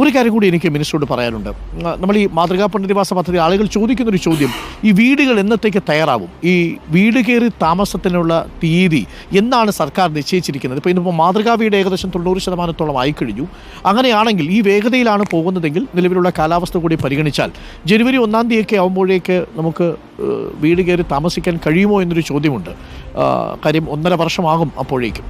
ഒരു കാര്യം കൂടി എനിക്ക് മിനിസ്റ്ററോട് പറയാനുണ്ട്. നമ്മൾ ഈ മാതൃകാ പുനരധിവാസ പദ്ധതി ആളുകൾ ചോദിക്കുന്നൊരു ചോദ്യം, ഈ വീടുകൾ എന്നത്തേക്ക് തയ്യാറാവും? ഈ വീട് കയറി താമസത്തിനുള്ള തീയതി എന്നാണ് സർക്കാർ നിശ്ചയിച്ചിരിക്കുന്നത്? ഇപ്പോൾ മാതൃകാ വീട് ഏകദേശം 90% ആയിക്കഴിഞ്ഞു. അങ്ങനെയാണെങ്കിൽ ഈ വേഗതയിലാണ് പോകുന്നതെങ്കിൽ നിലവിലുള്ള കാലാവസ്ഥ കൂടി പരിഗണിച്ചാൽ ജനുവരി 1 തീയതിയൊക്കെ ആകുമ്പോഴേക്ക് നമുക്ക് വീട് കയറി താമസിക്കാൻ കഴിയുമോ എന്നൊരു ചോദ്യമുണ്ട്. കാര്യം 1.5 വർഷമാകും അപ്പോഴേക്കും.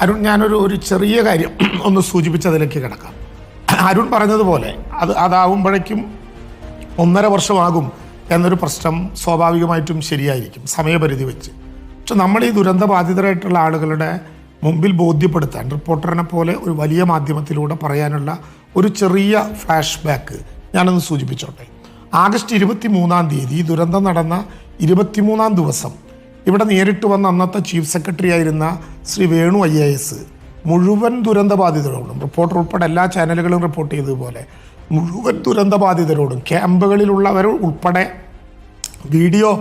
അരുൺ, ഞാനൊരു ചെറിയ കാര്യം ഒന്ന് സൂചിപ്പിച്ചതിലേക്ക് കിടക്കാം. അരുൺ പറഞ്ഞതുപോലെ അതാവുമ്പോഴേക്കും 1.5 വർഷമാകും എന്നൊരു പ്രശ്നം സ്വാഭാവികമായിട്ടും ശരിയായിരിക്കും സമയപരിധി വെച്ച്. പക്ഷെ നമ്മൾ ഈ ദുരന്ത ബാധിതരായിട്ടുള്ള ആളുകളുടെ മുമ്പിൽ ബോധ്യപ്പെടുത്താൻ റിപ്പോർട്ടറിനെ പോലെ ഒരു വലിയ മാധ്യമത്തിലൂടെ പറയാനുള്ള ഒരു ചെറിയ ഫ്ലാഷ് ബാക്ക് ഞാനൊന്ന് സൂചിപ്പിച്ചോട്ടെ. ആഗസ്റ്റ് 23 തീയതി ഈ ദുരന്തം നടന്ന 23 ദിവസം ഇവിടെ നേരിട്ട് വന്ന അന്നത്തെ ചീഫ് സെക്രട്ടറി ആയിരുന്ന ശ്രീ വേണു IAS മുഴുവൻ ദുരന്ത ബാധിതരോടും, റിപ്പോർട്ടർ ഉൾപ്പെടെ എല്ലാ ചാനലുകളും റിപ്പോർട്ട് ചെയ്തതുപോലെ മുഴുവൻ ദുരന്ത ബാധിതരോടും ക്യാമ്പുകളിലുള്ളവർ ഉൾപ്പെടെ വീഡിയോ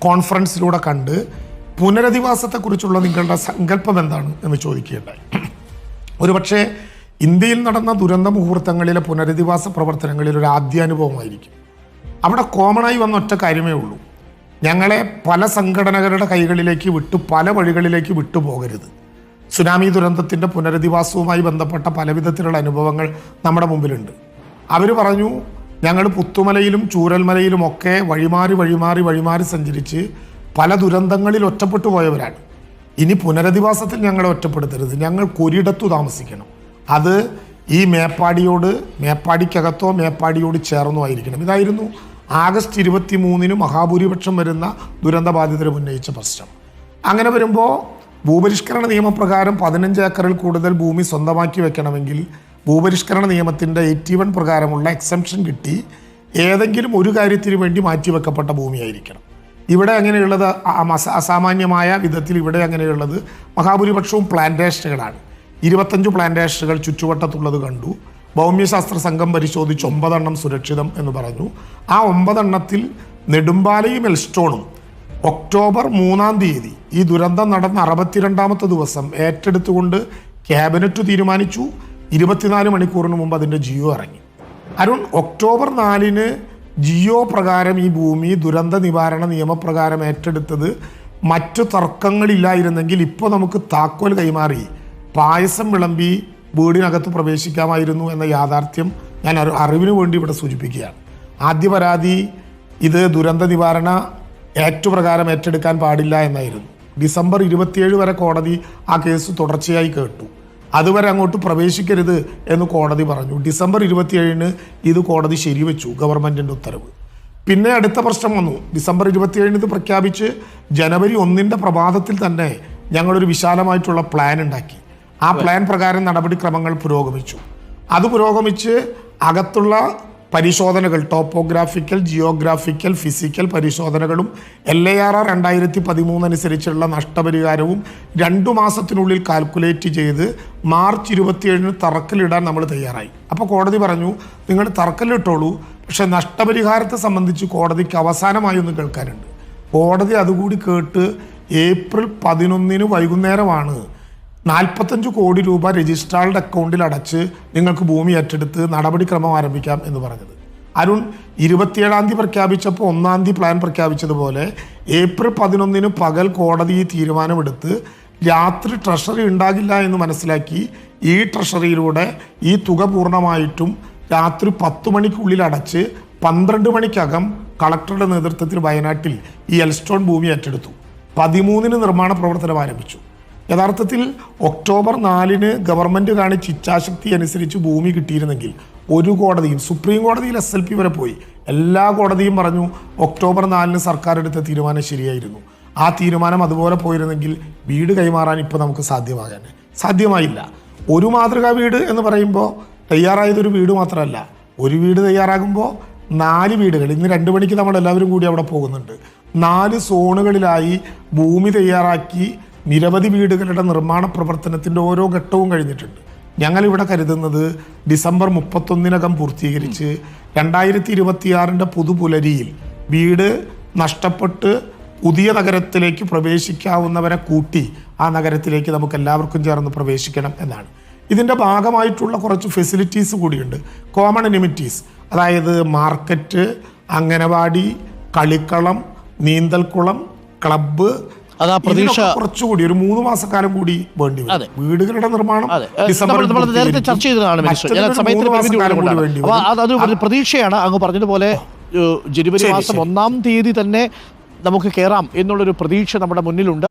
കോൺഫറൻസിലൂടെ കണ്ട് പുനരധിവാസത്തെക്കുറിച്ചുള്ള നിങ്ങളുടെ സങ്കല്പം എന്താണ് എന്ന് ചോദിക്കുകയുണ്ടായി. ഒരുപക്ഷെ ഇന്ത്യയിൽ നടന്ന ദുരന്ത മുഹൂർത്തങ്ങളിലെ പുനരധിവാസ പ്രവർത്തനങ്ങളിൽ ഒരു ആദ്യാനുഭവമായിരിക്കും. അവിടെ കോമണായി വന്ന ഒറ്റ കാര്യമേ ഉള്ളൂ: ഞങ്ങളെ പല സംഘടനകളുടെ കൈകളിലേക്ക് പല വഴികളിലേക്ക് വിട്ടുപോകരുത്. സുനാമി ദുരന്തത്തിൻ്റെ പുനരധിവാസവുമായി ബന്ധപ്പെട്ട പല വിധത്തിലുള്ള അനുഭവങ്ങൾ നമ്മുടെ മുമ്പിലുണ്ട്. അവർ പറഞ്ഞു, ഞങ്ങൾ പുത്തുമലയിലും ചൂരൽമലയിലും ഒക്കെ വഴിമാറി സഞ്ചരിച്ച് പല ദുരന്തങ്ങളിൽ ഒറ്റപ്പെട്ടു പോയവരാണ്. ഇനി പുനരധിവാസത്തിൽ ഞങ്ങളെ ഒറ്റപ്പെടുത്തരുത്, ഞങ്ങൾക്ക് ഒരിടത്തു താമസിക്കണം. അത് ഈ മേപ്പാടിക്കകത്തോ മേപ്പാടിയോട് ചേർന്നോ ആയിരിക്കണം. ഇതായിരുന്നു ആഗസ്റ്റ് 23 മഹാഭൂരിപക്ഷം വരുന്ന ദുരന്തബാധിതരെ ഉന്നയിച്ച പ്രശ്നം. അങ്ങനെ വരുമ്പോൾ ഭൂപരിഷ്കരണ നിയമപ്രകാരം 15 ഏക്കറിൽ കൂടുതൽ ഭൂമി സ്വന്തമാക്കി വെക്കണമെങ്കിൽ ഭൂപരിഷ്കരണ നിയമത്തിൻ്റെ 81 പ്രകാരമുള്ള എക്സംഷൻ കിട്ടി ഏതെങ്കിലും ഒരു കാര്യത്തിന് വേണ്ടി മാറ്റിവെക്കപ്പെട്ട ഭൂമിയായിരിക്കണം. ഇവിടെ അങ്ങനെയുള്ളത് അസാമാന്യമായ വിധത്തിൽ അങ്ങനെയുള്ളത് മഹാഭൂരിപക്ഷവും പ്ലാന്റേഷനുകളാണ്. 25 പ്ലാന്റേഷനുകൾ ചുറ്റുവട്ടത്തുള്ളത് കണ്ടു. ഭൗമ്യശാസ്ത്ര സംഘം പരിശോധിച്ച് 9 എണ്ണം സുരക്ഷിതം എന്ന് പറഞ്ഞു. ആ 9 എണ്ണത്തിൽ നെടുമ്പാലയും എൽസ്റ്റോണും ഒക്ടോബർ 3 തീയതി ഈ ദുരന്തം നടന്ന 62ാമത്തെ ദിവസം ഏറ്റെടുത്തുകൊണ്ട് ക്യാബിനറ്റ് തീരുമാനിച്ചു. 24 മണിക്കൂറിന് മുമ്പ് അതിൻ്റെ ജിയോ ഇറങ്ങി. അരുൺ, ഒക്ടോബർ 4 ജിയോ പ്രകാരം ഈ ഭൂമി ദുരന്ത നിവാരണ നിയമപ്രകാരം ഏറ്റെടുത്തത് മറ്റു തർക്കങ്ങളില്ലായിരുന്നെങ്കിൽ ഇപ്പോൾ നമുക്ക് താക്കോൽ കൈമാറി പായസം വിളമ്പി വീടിനകത്ത് പ്രവേശിക്കാമായിരുന്നു എന്ന യാഥാർത്ഥ്യം ഞാൻ അറിവിന് വേണ്ടി ഇവിടെ സൂചിപ്പിക്കുകയാണ്. ആദ്യ പരാതി ഇത് ദുരന്ത നിവാരണ ആക്ട് പ്രകാരം ഏറ്റെടുക്കാൻ പാടില്ല എന്നായിരുന്നു. ഡിസംബർ 27 വരെ കോടതി ആ കേസ് തുടർച്ചയായി കേട്ടു. അതുവരെ അങ്ങോട്ട് പ്രവേശിക്കരുത് എന്ന് കോടതി പറഞ്ഞു. ഡിസംബർ 27 ഇത് കോടതി ശരിവെച്ചു, ഗവൺമെൻറ്റിൻ്റെ ഉത്തരവ്. പിന്നെ അടുത്ത പ്രശ്നം വന്നു. ഡിസംബർ 27 ഇത് പ്രഖ്യാപിച്ച് ജനുവരി 1 പ്രഭാതത്തിൽ തന്നെ ഞങ്ങളൊരു വിശാലമായിട്ടുള്ള പ്ലാൻ ഉണ്ടാക്കി. ആ പ്ലാൻ പ്രകാരം നടപടിക്രമങ്ങൾ പുരോഗമിച്ചു. അത് പുരോഗമിച്ച് അകത്തുള്ള പരിശോധനകൾ, ടോപ്പോഗ്രാഫിക്കൽ, ജിയോഗ്രാഫിക്കൽ, ഫിസിക്കൽ പരിശോധനകളും LARR 2013 അനുസരിച്ചുള്ള നഷ്ടപരിഹാരവും 2 മാസത്തിനുള്ളിൽ കാൽക്കുലേറ്റ് ചെയ്ത് മാർച്ച് 27 തറക്കല്ലിടാൻ നമ്മൾ തയ്യാറായി. അപ്പോൾ കോടതി പറഞ്ഞു, നിങ്ങൾ തറക്കല്ലിട്ടോളൂ, പക്ഷേ നഷ്ടപരിഹാരത്തെ സംബന്ധിച്ച് കോടതിക്ക് അവസാനമായി ഒന്ന് കേൾക്കാനുണ്ട്. കോടതി അതുകൂടി കേട്ട് ഏപ്രിൽ 11 വൈകുന്നേരമാണ് 45 കോടി രൂപ രജിസ്ട്രാർഡ് അക്കൗണ്ടിൽ അടച്ച് നിങ്ങൾക്ക് ഭൂമി ഏറ്റെടുത്ത് നടപടിക്രമം ആരംഭിക്കാം എന്ന് പറഞ്ഞത്. അരുൺ, 27 തീയതി പ്രഖ്യാപിച്ചപ്പോൾ 1 തീയതി പ്ലാൻ പ്രഖ്യാപിച്ചതുപോലെ ഏപ്രിൽ 11 പകൽ കോടതി ഈ തീരുമാനമെടുത്ത് രാത്രി ട്രഷറി ഉണ്ടാകില്ല എന്ന് മനസ്സിലാക്കി ഈ ട്രഷറിയിലൂടെ ഈ തുക പൂർണ്ണമായിട്ടും രാത്രി 10 മണിക്കുള്ളിൽ അടച്ച് 12 മണിക്കകം കളക്ടറുടെ നേതൃത്വത്തിൽ വയനാട്ടിൽ ഈ എൽസ്റ്റോൺ ഭൂമി ഏറ്റെടുത്തു. 13 നിർമ്മാണ പ്രവർത്തനം ആരംഭിച്ചു. യഥാർത്ഥത്തിൽ ഒക്ടോബർ 4 ഗവൺമെൻറ് കാണിച്ച ഇച്ഛാശക്തി അനുസരിച്ച് ഭൂമി കിട്ടിയിരുന്നെങ്കിൽ ഒരു കോടതിയും, സുപ്രീം കോടതിയിൽ SLP വരെ പോയി, എല്ലാ കോടതിയും പറഞ്ഞു ഒക്ടോബർ 4 സർക്കാർ എടുത്ത തീരുമാനം ശരിയായിരുന്നു. ആ തീരുമാനം അതുപോലെ പോയിരുന്നെങ്കിൽ വീട് കൈമാറാൻ ഇപ്പോൾ നമുക്ക് സാധ്യമായില്ല. ഒരു മാതൃകാ വീട് എന്ന് പറയുമ്പോൾ തയ്യാറായതൊരു വീട് മാത്രമല്ല, ഒരു വീട് തയ്യാറാകുമ്പോൾ 4 വീടുകൾ, ഇന്ന് 2 മണിക്ക് നമ്മളെല്ലാവരും കൂടി അവിടെ പോകുന്നുണ്ട്, 4 സോണുകളിലായി ഭൂമി തയ്യാറാക്കി നിരവധി വീടുകളുടെ നിർമ്മാണ പ്രവർത്തനത്തിൻ്റെ ഓരോ ഘട്ടവും കഴിഞ്ഞിട്ടുണ്ട്. ഞങ്ങളിവിടെ കരുതുന്നത് ഡിസംബർ 31 പൂർത്തീകരിച്ച് 2026 പുതുപുലരിയിൽ വീട് നഷ്ടപ്പെട്ട് പുതിയ നഗരത്തിലേക്ക് പ്രവേശിക്കാവുന്നവരെ കൂട്ടി ആ നഗരത്തിലേക്ക് നമുക്ക് എല്ലാവർക്കും ചേർന്ന് പ്രവേശിക്കണം എന്നാണ്. ഇതിൻ്റെ ഭാഗമായിട്ടുള്ള കുറച്ച് ഫെസിലിറ്റീസ് കൂടിയുണ്ട്. കോമൺ അനിമിറ്റീസ്, അതായത് മാർക്കറ്റ്, അംഗനവാടി, കളിക്കളം, നീന്തൽക്കുളം, ക്ലബ്ബ്, അതാ പ്രതീക്ഷ കുറച്ചുകൂടി ഒരു 3 മാസക്കാലം കൂടി വേണ്ടി വരും. വീടുകളുടെ നിർമ്മാണം നേരത്തെ ചർച്ച ചെയ്തതാണ് മിനിസ്റ്റർ. അതൊരു പ്രതീക്ഷയാണ്. അങ്ങ് പറഞ്ഞതുപോലെ ജനുവരി മാസം 1-ാം തീയതി തന്നെ നമുക്ക് കയറാം എന്നുള്ളൊരു പ്രതീക്ഷ നമ്മുടെ മുന്നിലുണ്ട്.